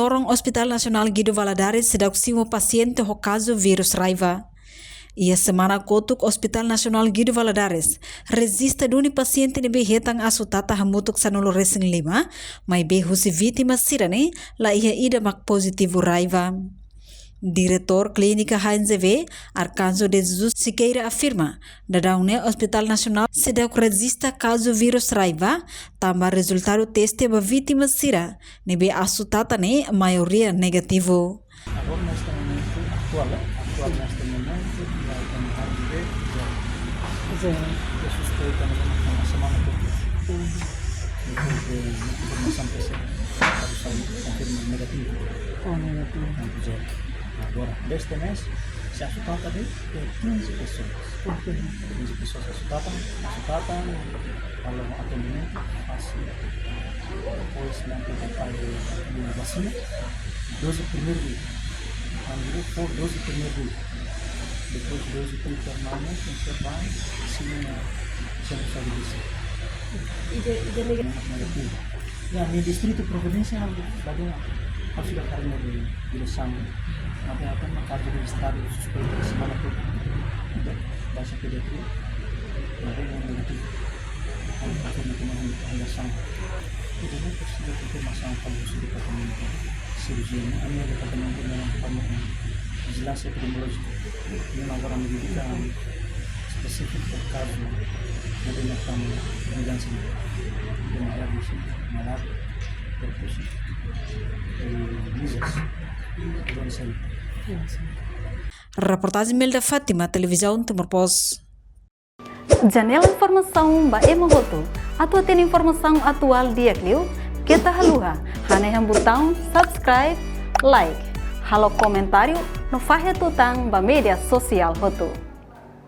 lorong Hospital Nasional Guido Valadares sedang simo paciente ho caso vírus raiva. Ia semana kotuk Hospital Nasional Guido Valadares resista duni paciente nebe hetang asutata hamutuk sanolo resing 5, mai be husi vítima sirane la ia ida mak positivo raiva. Diretor Clínica HNZV, Arcanjo de Jesus Siqueira afirma, dadaune Hospital Nacional sedang resista caso vírus raiva, tambah resultado teste ba vítima sira, nebe asutata ne maioria negativo. Agora neste momento atual neste momento vai tentar viver eu suspeito na semana depois de informação confirma negativo. Negativo. Agora, deste mês, se assustada de 15 pessoas. 15 pessoas assustatam, falam atendimento, fácil. Depois, nanti faz uma vacina, 12 primeiro dia. Quando for 12 primeiro dia. Depois 12 permanente, observar, vacina, sempre sabe disso. Negativo. Ya, di distrito Providencia, harus sudah karena di direção. Nanti akan mengkaji registrado suspeito di semana itu bahasa pediatri nanti yang negatif akan mengajukan jadi itu sudah konfirmasi kalau sudah ketemu cirurgian ini ada ketemu dengan kamu jelas epidemiologi ini orang mendidikan spesifik terkait adanya kamu organisasi dengan radisi malah perkusi Reportagem Melda Fátima, televisão Timor Pós. Janela informação ba Emohoto. Atua tem informação atual dia Clio. Kita haluha. Hane botão subscribe, like. Halo comentário no fahe tutang ba media sosial Hoto.